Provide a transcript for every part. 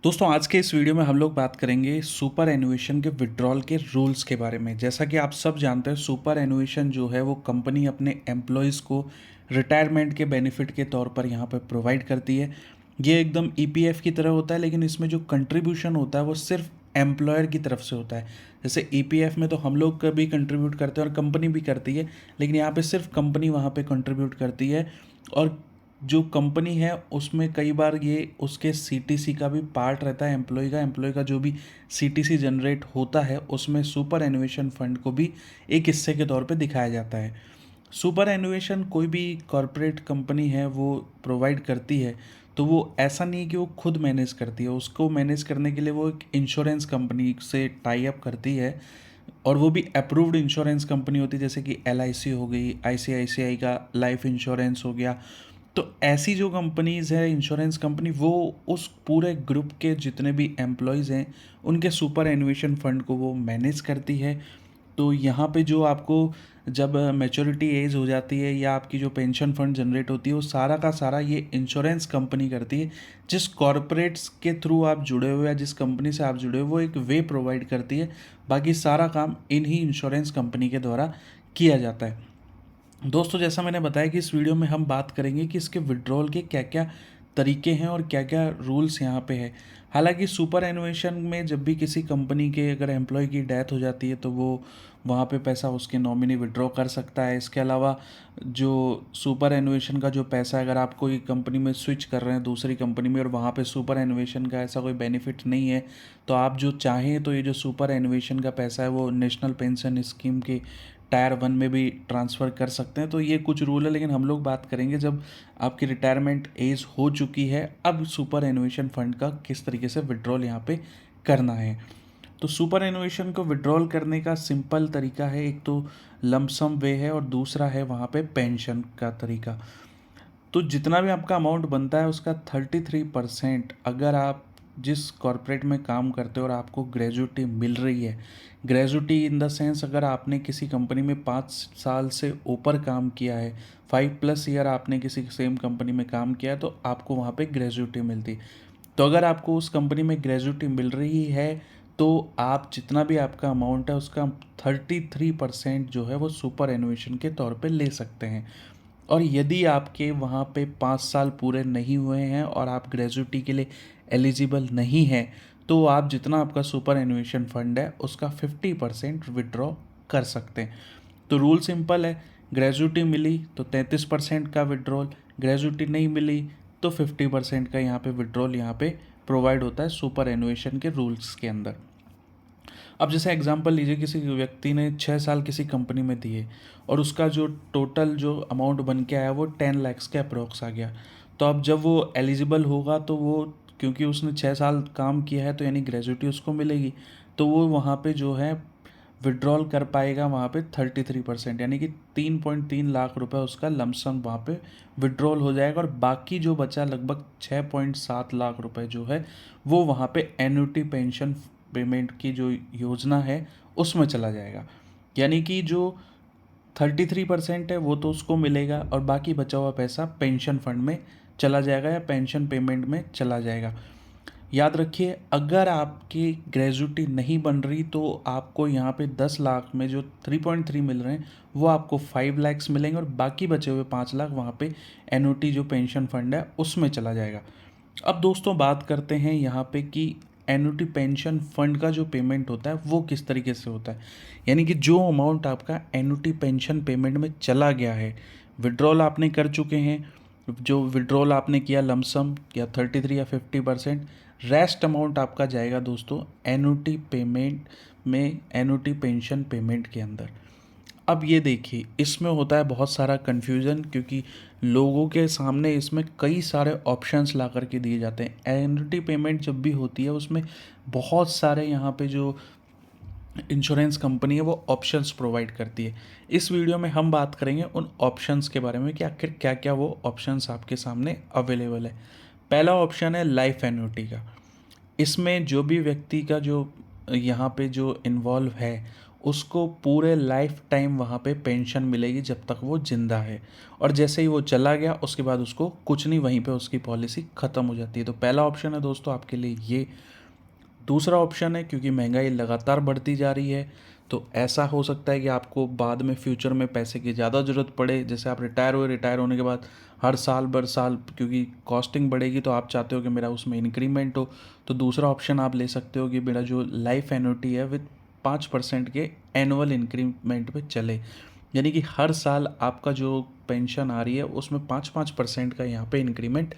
दोस्तों आज के इस वीडियो में हम लोग बात करेंगे सुपर एनुएशन के विड्रॉल के रूल्स के बारे में। जैसा कि आप सब जानते हैं, सुपर एनुएशन जो है वो कंपनी अपने एम्प्लॉयज़ को रिटायरमेंट के बेनिफिट के तौर पर यहाँ पर प्रोवाइड करती है। ये एकदम ईपीएफ की तरह होता है, लेकिन इसमें जो कंट्रीब्यूशन होता है वो सिर्फ एम्प्लॉयर की तरफ से होता है। जैसे ईपीएफ में तो हम लोग का भी कंट्रीब्यूट करते हैं और कंपनी भी करती है, लेकिन यहाँ पे सिर्फ कंपनी वहाँ पे कंट्रीब्यूट करती है। और जो कंपनी है उसमें कई बार ये उसके सीटीसी का भी पार्ट रहता है, एम्प्लॉय का जो भी सीटीसी जनरेट होता है उसमें सुपर एनुएशन फंड को भी एक हिस्से के तौर पे दिखाया जाता है। सुपर एनुएशन कोई भी कॉरपोरेट कंपनी है वो प्रोवाइड करती है, तो वो ऐसा नहीं है कि वो खुद मैनेज करती है। उसको मैनेज करने के लिए वो एक इंश्योरेंस कंपनी से टाई अप करती है, और वो भी अप्रूव्ड इंश्योरेंस कंपनी होती है, जैसे कि एलआईसी हो गई, आईसीआईसीआई का लाइफ इंश्योरेंस हो गया। तो ऐसी जो कंपनीज़ है इंश्योरेंस कंपनी, वो उस पूरे ग्रुप के जितने भी एम्प्लॉयज़ हैं उनके सुपर एनुएशन फ़ंड को वो मैनेज करती है। तो यहाँ पे जो आपको जब मैच्योरिटी एज हो जाती है या आपकी जो पेंशन फंड जनरेट होती है, वो सारा का सारा ये इंश्योरेंस कंपनी करती है। जिस कॉरपोरेट्स के थ्रू आप जुड़े हुए या जिस कंपनी से आप जुड़े हुए, वो एक वे प्रोवाइड करती है। बाकी सारा काम इन्हीं इंश्योरेंस कंपनी के द्वारा किया जाता है। दोस्तों जैसा मैंने बताया कि इस वीडियो में हम बात करेंगे कि इसके विड्रॉल के क्या क्या तरीके हैं और क्या क्या रूल्स यहाँ पे है। हालांकि सुपर एनुएशन में जब भी किसी कंपनी के अगर एम्प्लॉय की डेथ हो जाती है तो वो वहाँ पे पैसा उसके नॉमिनी विड्रॉ कर सकता है। इसके अलावा जो सुपर एनुएशन का जो पैसा है, अगर आप कोई कंपनी में स्विच कर रहे हैं दूसरी कंपनी में और वहाँ पे सुपर एनुएशन का ऐसा कोई बेनिफिट नहीं है, तो आप जो चाहें तो ये जो सुपर एनुएशन का पैसा है वो नेशनल पेंशन स्कीम के टायर वन में भी ट्रांसफ़र कर सकते हैं। तो ये कुछ रूल है, लेकिन हम लोग बात करेंगे जब आपकी रिटायरमेंट एज हो चुकी है, अब सुपर एनुएशन फंड का किस तरीके से विड्रॉल यहाँ पे करना है। तो सुपर एनुएशन को विड्रॉल करने का सिंपल तरीका है, एक तो लमसम वे है और दूसरा है वहाँ पे पेंशन का तरीका। तो जितना भी आपका अमाउंट बनता है उसका 33%, अगर आप जिस कॉरपोरेट में काम करते हो और आपको ग्रेजुटी मिल रही है, ग्रेजुटी इन द सेंस अगर आपने किसी कंपनी में 5 साल से ऊपर काम किया है, 5+ ईयर आपने किसी सेम कंपनी में काम किया है, तो आपको वहाँ पे ग्रेजुटी मिलती है। तो अगर आपको उस कंपनी में ग्रेजुटी मिल रही है तो आप जितना भी आपका अमाउंट है उसका 33% जो है वो सुपर एनुएशन के तौर पे ले सकते हैं। और यदि आपके वहाँ पे 5 साल पूरे नहीं हुए हैं और आप ग्रेजुटी के लिए एलिजिबल नहीं हैं, तो आप जितना आपका सुपर एनुएशन फंड है उसका 50% विड्रॉ कर सकते हैं। तो रूल सिंपल है, ग्रेजुटी मिली तो 33% का विड्रॉल, ग्रेजुटी नहीं मिली तो 50% का यहाँ पे विड्रॉल यहाँ पे प्रोवाइड होता है सुपर एनुएशन के रूल्स के अंदर। अब जैसे एग्जांपल लीजिए, किसी व्यक्ति ने 6 साल किसी कंपनी में दिए और उसका जो टोटल जो अमाउंट बन के आया वो 10 लाख के अप्रोक्स आ गया। तो अब जब वो एलिजिबल होगा तो वो, क्योंकि उसने 6 साल काम किया है तो यानी ग्रेजुटी उसको मिलेगी, तो वो वहाँ पे जो है विड्रॉल कर पाएगा वहाँ पे 33%, यानी कि 3.3 लाख रुपए उसका लमसम वहाँ पे विड्रॉल हो जाएगा। और बाकी जो बचा लगभग 6.7 लाख रुपए जो है वो वहाँ पे एन्युटी पेंशन पेमेंट की जो योजना है उसमें चला जाएगा। यानी कि जो 33% है वो तो उसको मिलेगा और बाकी बचा हुआ पैसा पेंशन फंड में चला जाएगा या पेंशन पेमेंट में चला जाएगा। याद रखिए, अगर आपकी ग्रेजुटी नहीं बन रही तो आपको यहाँ पे 10 लाख में जो 3.3 मिल रहे हैं वो आपको 5 लाख मिलेंगे और बाकी बचे हुए 5 लाख वहाँ पे एनुटी जो पेंशन फंड है उसमें चला जाएगा। अब दोस्तों बात करते हैं यहाँ पे कि एनुटी पेंशन फंड का जो पेमेंट होता है वो किस तरीके से होता है। यानी कि जो अमाउंट आपका एनुटी पेंशन पेमेंट में चला गया है, विड्रॉल आपने कर चुके हैं, जो विड्रॉल आपने किया लमसम या 33 या 50%, रेस्ट अमाउंट आपका जाएगा दोस्तों एनुटी पेमेंट में, एनुटी पेंशन पेमेंट के अंदर। अब ये देखिए, इसमें होता है बहुत सारा कन्फ्यूज़न, क्योंकि लोगों के सामने इसमें कई सारे ऑप्शंस ला करके दिए जाते हैं। एनुटी पेमेंट जब भी होती है उसमें बहुत सारे यहाँ पे जो इंश्योरेंस कंपनी है वो ऑप्शंस प्रोवाइड करती है। इस वीडियो में हम बात करेंगे उन ऑप्शंस के बारे में कि आखिर क्या क्या वो ऑप्शंस आपके सामने अवेलेबल है। पहला ऑप्शन है लाइफ एन्युटी का। इसमें जो भी व्यक्ति का जो यहाँ पे जो इन्वॉल्व है उसको पूरे लाइफ टाइम वहाँ पे पेंशन मिलेगी जब तक वो ज़िंदा है, और जैसे ही वो चला गया उसके बाद उसको कुछ नहीं, वहीं पे उसकी पॉलिसी ख़त्म हो जाती है। तो पहला ऑप्शन है दोस्तों आपके लिए ये। दूसरा ऑप्शन है, क्योंकि महंगाई लगातार बढ़ती जा रही है तो ऐसा हो सकता है कि आपको बाद में फ्यूचर में पैसे की ज़्यादा ज़रूरत पड़े, जैसे आप रिटायर हुए, रिटायर होने के बाद हर साल बर साल क्योंकि कॉस्टिंग बढ़ेगी तो आप चाहते हो कि मेरा उसमें इंक्रीमेंट हो। तो दूसरा ऑप्शन आप ले सकते हो कि मेरा जो लाइफ एन्युटी है विथ 5% के एनुअल इंक्रीमेंट पे चले, यानी कि हर साल आपका जो पेंशन आ रही है उसमें 5-5% का यहाँ पे इंक्रीमेंट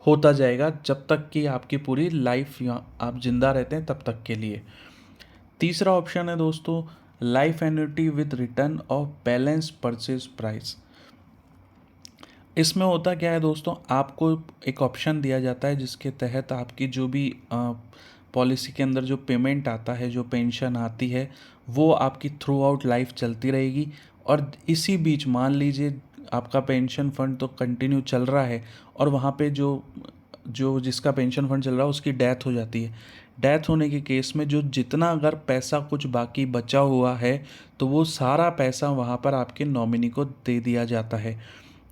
होता जाएगा जब तक कि आपकी पूरी लाइफ यहाँ आप जिंदा रहते हैं तब तक के लिए। तीसरा ऑप्शन है दोस्तों life annuity with return of balance purchase price. इसमें होता क्या है दोस्तों, आपको एक ऑप्शन दिया जाता है जिसके तहत आपकी जो भी पॉलिसी के अंदर जो पेमेंट आता है, जो पेंशन आती है, वो आपकी थ्रू आउट लाइफ चलती रहेगी। और इसी बीच मान लीजिए आपका पेंशन फंड तो कंटिन्यू चल रहा है और वहाँ पे जो जो जिसका पेंशन फंड चल रहा है उसकी डेथ हो जाती है। डेथ होने के केस में जो जितना अगर पैसा कुछ बाकी बचा हुआ है तो वो सारा पैसा वहाँ पर आपके नॉमिनी को दे दिया जाता है।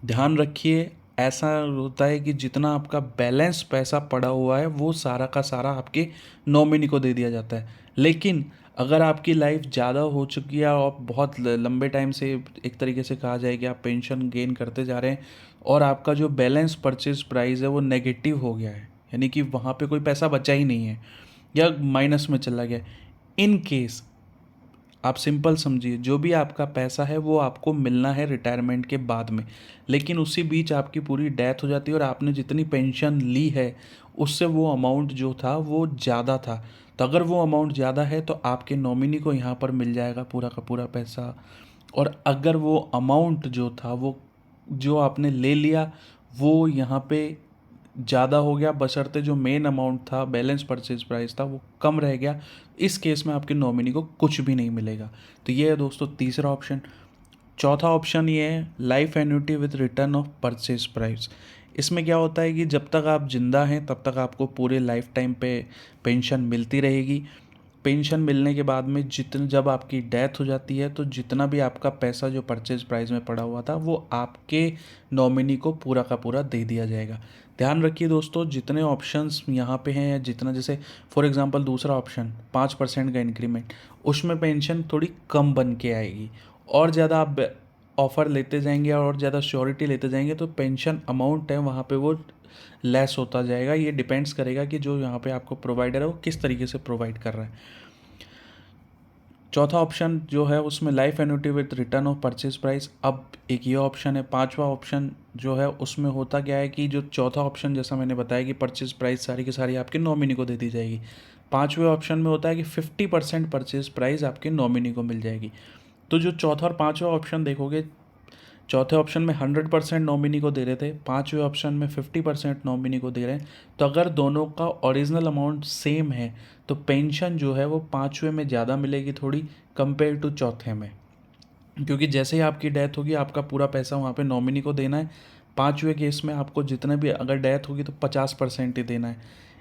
ध्यान रखिए, ऐसा होता है कि जितना आपका बैलेंस पैसा पड़ा हुआ है वो सारा का सारा आपके नॉमिनी को दे दिया जाता है। लेकिन अगर आपकी लाइफ ज़्यादा हो चुकी है और आप बहुत लंबे टाइम से, एक तरीके से कहा जाए कि आप पेंशन गेन करते जा रहे हैं और आपका जो बैलेंस परचेज प्राइस है वो नेगेटिव हो गया है, यानी कि वहाँ पे कोई पैसा बचा ही नहीं है या माइनस में चला गया, इन केस आप सिंपल समझिए जो भी आपका पैसा है वो आपको मिलना है रिटायरमेंट के बाद में। लेकिन उसी बीच आपकी पूरी डेथ हो जाती है और आपने जितनी पेंशन ली है उससे वो अमाउंट जो था वो ज़्यादा था। तो अगर वो अमाउंट ज़्यादा है तो आपके नॉमिनी को यहाँ पर मिल जाएगा पूरा का पूरा पैसा। और अगर वो अमाउंट जो था वो जो आपने ले लिया वो यहाँ पे ज़्यादा हो गया, बशर्ते जो मेन अमाउंट था, बैलेंस परचेज प्राइस था, वो कम रह गया, इस केस में आपके नॉमिनी को कुछ भी नहीं मिलेगा। तो ये है दोस्तों तीसरा ऑप्शन। चौथा ऑप्शन ये है life annuity with return of purchase price. इसमें क्या होता है कि जब तक आप जिंदा हैं तब तक आपको पूरे लाइफ टाइम पे पेंशन मिलती रहेगी। पेंशन मिलने के बाद में जितन जब आपकी डेथ हो जाती है तो जितना भी आपका पैसा जो परचेज प्राइस में पड़ा हुआ था वो आपके नॉमिनी को पूरा का पूरा दे दिया जाएगा। ध्यान रखिए दोस्तों, जितने ऑप्शंस यहाँ पे हैं या जितना, जैसे फॉर एग्जांपल दूसरा ऑप्शन 5% का इंक्रीमेंट, उसमें पेंशन थोड़ी कम बन के आएगी। और ज़्यादा आप ऑफ़र लेते जाएंगे और ज़्यादा श्योरिटी लेते जाएंगे तो पेंशन अमाउंट है वहाँ पे वो लेस होता जाएगा। ये डिपेंड्स करेगा कि जो यहाँ पे आपको प्रोवाइडर है वो किस तरीके से प्रोवाइड कर रहा है। चौथा ऑप्शन जो है उसमें life annuity with return of purchase price. अब एक ये ऑप्शन है। पांचवा ऑप्शन जो है उसमें होता क्या है कि जो चौथा ऑप्शन जैसा मैंने बताया कि परचेज प्राइस सारी की सारी आपके नॉमिनी को दे दी जाएगी, पांचवें ऑप्शन में होता है कि 50% परचेज प्राइस आपके नॉमिनी को मिल जाएगी। तो जो चौथा और पांचवा ऑप्शन देखोगे, चौथे ऑप्शन में 100% नॉमिनी को दे रहे थे, पांचवें ऑप्शन में 50% नॉमिनी को दे रहे हैं। तो अगर दोनों का ओरिजिनल अमाउंट सेम है तो पेंशन जो है वो पांचवें में ज़्यादा मिलेगी थोड़ी कंपेयर टू चौथे में, क्योंकि जैसे ही आपकी डेथ होगी आपका पूरा पैसा वहाँ पे नॉमिनी को देना है। पांचवें केस में आपको जितने भी अगर डेथ होगी तो 50% ही देना है।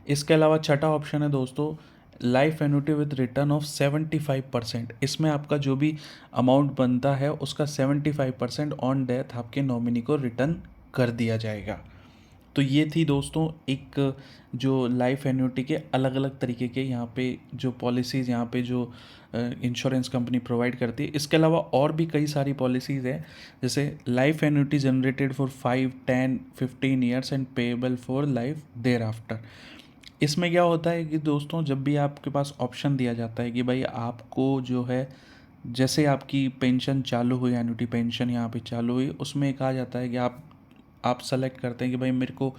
इसके अलावा छठा ऑप्शन है दोस्तों life annuity with return of 75%। इसमें आपका जो भी अमाउंट बनता है उसका 75% ऑन डेथ आपके नॉमिनी को रिटर्न कर दिया जाएगा। तो ये थी दोस्तों एक जो लाइफ एन्युटी के अलग अलग तरीके के यहाँ पे जो पॉलिसीज़ यहाँ पे जो इंश्योरेंस कंपनी प्रोवाइड करती है। इसके अलावा और भी कई सारी पॉलिसीज़ हैं, जैसे life annuity generated for 5, 10, 15 years and payable for life thereafter. इसमें क्या होता है कि दोस्तों जब भी आपके पास ऑप्शन दिया जाता है कि भाई आपको जो है, जैसे आपकी पेंशन चालू हुई, एन्युटी पेंशन यहाँ पे चालू हुई, उसमें कहा जाता है कि आप सेलेक्ट करते हैं कि भाई मेरे को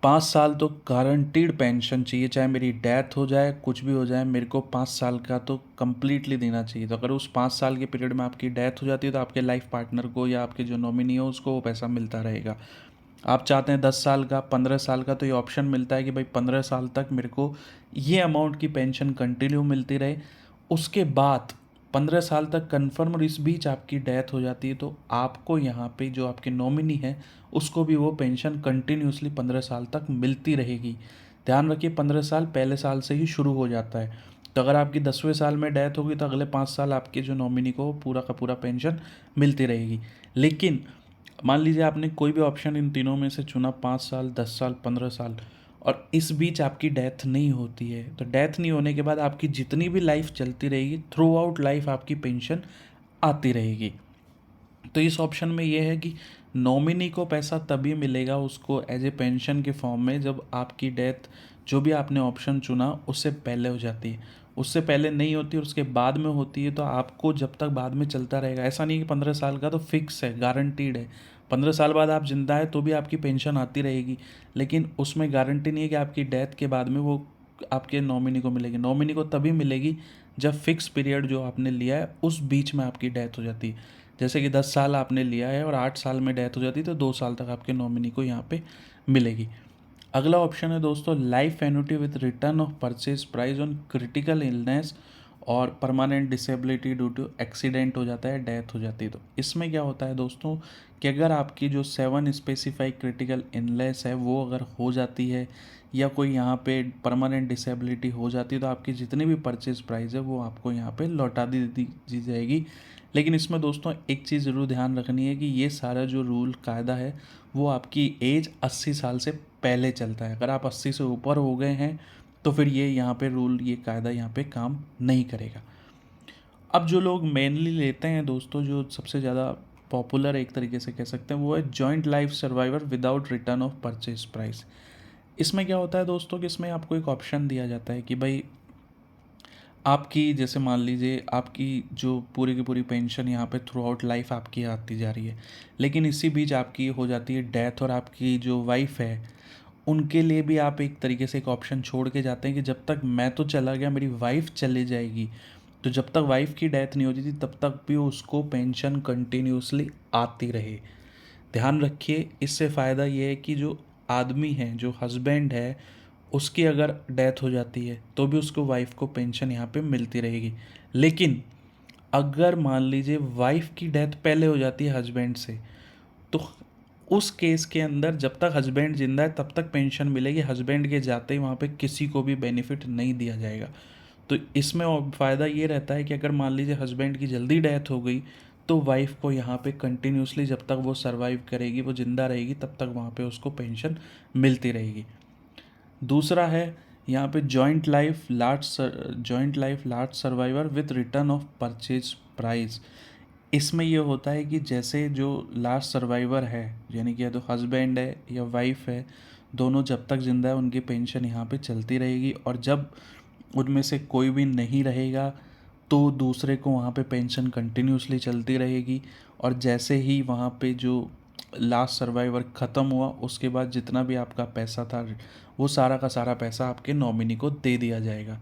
5 साल तो गारंटीड पेंशन चाहिए, चाहे मेरी डेथ हो जाए कुछ भी हो जाए, मेरे को 5 साल का तो कम्प्लीटली देना चाहिए। तो अगर उस 5 साल के पीरियड में आपकी डेथ हो जाती है तो आपके लाइफ पार्टनर को या आपके जो नॉमिनी हो उसको वो पैसा मिलता रहेगा। आप चाहते हैं 10 साल का, 15 साल का, तो ये ऑप्शन मिलता है कि भाई 15 साल तक मेरे को ये अमाउंट की पेंशन कंटिन्यू मिलती रहे। उसके बाद 15 साल तक कन्फर्म और इस बीच आपकी डेथ हो जाती है तो आपको यहाँ पे जो आपके नॉमिनी है उसको भी वो पेंशन कंटिन्यूसली 15 साल तक मिलती रहेगी। ध्यान रखिए 15 साल पहले साल से ही शुरू हो जाता है। तो अगर आपकी 10वें साल में डेथ होगी तो अगले 5 साल आपके जो नॉमिनी को पूरा का पूरा पेंशन मिलती रहेगी। लेकिन मान लीजिए आपने कोई भी ऑप्शन इन तीनों में से चुना, 5 साल, 10 साल, 15 साल, और इस बीच आपकी डेथ नहीं होती है, तो डेथ नहीं होने के बाद आपकी जितनी भी लाइफ चलती रहेगी, थ्रू आउट लाइफ आपकी पेंशन आती रहेगी। तो इस ऑप्शन में ये है कि नॉमिनी को पैसा तभी मिलेगा उसको एज ए पेंशन के फॉर्म में जब आपकी डेथ, जो भी आपने ऑप्शन चुना उससे पहले हो जाती है। उससे पहले नहीं होती और उसके बाद में होती है तो आपको जब तक बाद में चलता रहेगा। ऐसा नहीं कि 15 साल का तो फिक्स है, गारंटीड है। 15 साल बाद आप जिंदा है तो भी आपकी पेंशन आती रहेगी, लेकिन उसमें गारंटी नहीं है कि आपकी डेथ के बाद में वो आपके नॉमिनी को मिलेगी। नॉमिनी को तभी मिलेगी जब फिक्स पीरियड जो आपने लिया है उस बीच में आपकी डेथ हो जाती है। जैसे कि 10 साल आपने लिया है और 8 साल में डेथ हो जाती है तो 2 साल तक आपके नॉमिनी को यहाँ पे मिलेगी। अगला ऑप्शन है दोस्तों life annuity with return of purchase price on critical illness और permanent disability due to accident हो जाता है, डेथ हो जाती है। तो इसमें क्या होता है दोस्तों कि अगर आपकी जो 7 स्पेसिफाइड क्रिटिकल इलनेस है वो अगर हो जाती है या कोई यहाँ पे परमानेंट डिसेबिलिटी हो जाती है तो आपकी जितनी भी परचेज प्राइस है वो आपको यहाँ पे लौटा दी जाएगी। लेकिन इसमें दोस्तों एक चीज़ ज़रूर ध्यान रखनी है कि ये सारा जो रूल कायदा है वो आपकी एज 80 साल से पहले चलता है। अगर आप 80 से ऊपर हो गए हैं तो फिर ये यहाँ पे रूल, ये कायदा यहाँ पे काम नहीं करेगा। अब जो लोग मेनली लेते हैं दोस्तों, जो सबसे ज़्यादा पॉपुलर एक तरीके से कह सकते हैं, वो है joint life survivor without return of purchase price. इसमें क्या होता है दोस्तों कि इसमें आपको एक ऑप्शन दिया जाता है कि भाई आपकी, जैसे मान लीजिए आपकी जो पूरी की पूरी पेंशन यहाँ पे थ्रू आउट लाइफ आपकी आती जा रही है, लेकिन इसी बीच आपकी हो जाती है डेथ और आपकी जो वाइफ है उनके लिए भी आप एक तरीके से एक ऑप्शन छोड़ के जाते हैं कि जब तक मैं तो चला गया मेरी वाइफ चली जाएगी। तो जब तक वाइफ की डेथ नहीं होती थी तब तक भी उसको पेंशन कंटिन्यूसली आती रहे। ध्यान रखिए, इससे फ़ायदा ये है कि जो आदमी है, जो हस्बैंड है, उसकी अगर डेथ हो जाती है तो भी उसको वाइफ को पेंशन यहाँ पे मिलती रहेगी। लेकिन अगर मान लीजिए वाइफ की डेथ पहले हो जाती है हस्बैंड से, तो उस केस के अंदर जब तक हस्बैंड जिंदा है तब तक पेंशन मिलेगी। हस्बैंड के जाते ही वहाँ पे किसी को भी बेनिफिट नहीं दिया जाएगा। तो इसमें और फ़ायदा ये रहता है कि अगर मान लीजिए हस्बैंड की जल्दी डेथ हो गई तो वाइफ को यहाँ पे कंटिन्यूसली जब तक वो सर्वाइव करेगी, वो ज़िंदा रहेगी, तब तक वहाँ पे उसको पेंशन मिलती रहेगी। दूसरा है यहाँ पे joint life large survivor with return of purchase price. इसमें ये होता है कि जैसे जो लास्ट सर्वाइवर है, यानी कि या तो हस्बैंड है या वाइफ है, दोनों जब तक ज़िंदा है उनकी पेंशन यहाँ पे चलती रहेगी, और जब उनमें से कोई भी नहीं रहेगा तो दूसरे को वहाँ पे पेंशन कंटिन्यूसली चलती रहेगी। और जैसे ही वहाँ पे जो लास्ट सर्वाइवर ख़त्म हुआ उसके बाद जितना भी आपका पैसा था वो सारा का सारा पैसा आपके नॉमिनी को दे दिया जाएगा।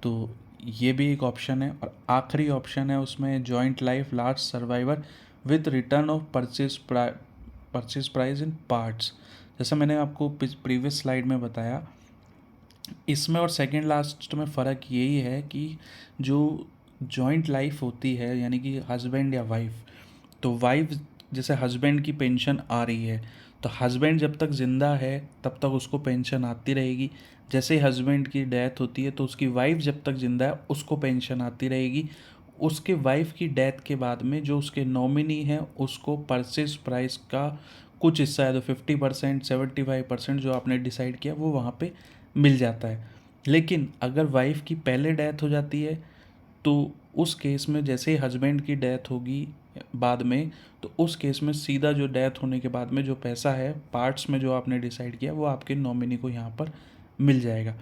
तो ये भी एक ऑप्शन है। और आखिरी ऑप्शन है उसमें joint life large survivor with return of purchase price in parts. जैसे मैंने आपको प्रीवियस स्लाइड में बताया, इसमें और सेकेंड लास्ट में फ़र्क यही है कि जो जॉइंट लाइफ होती है यानी कि हस्बैंड या वाइफ, तो वाइफ जैसे हस्बैंड की पेंशन आ रही है तो हस्बैंड जब तक ज़िंदा है तब तक उसको पेंशन आती रहेगी। जैसे ही हस्बैंड की डेथ होती है तो उसकी वाइफ जब तक ज़िंदा है उसको पेंशन आती रहेगी। उसके वाइफ की डेथ के बाद में जो उसके नॉमिनी हैं उसको परचेज प्राइस का कुछ हिस्सा है तो 50%, 75% जो आपने डिसाइड किया वो वहाँ पे मिल जाता है। लेकिन अगर वाइफ की पहले डेथ हो जाती है तो उस केस में जैसे ही हस्बैंड की डेथ होगी बाद में, तो उस केस में सीधा जो डेथ होने के बाद में जो पैसा है पार्ट्स में जो आपने डिसाइड किया वो आपके नॉमिनी को यहाँ पर मिल जाएगा।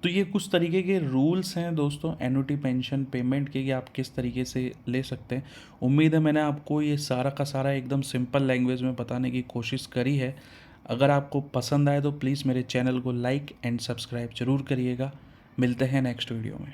तो ये कुछ तरीके के रूल्स हैं दोस्तों एन्युटी पेंशन पेमेंट के कि आप किस तरीके से ले सकते हैं। उम्मीद है मैंने आपको ये सारा का सारा एकदम सिंपल लैंग्वेज में बताने की कोशिश करी है। अगर आपको पसंद आए तो प्लीज़ मेरे चैनल को लाइक एंड सब्सक्राइब ज़रूर करिएगा। मिलते हैं नेक्स्ट वीडियो में।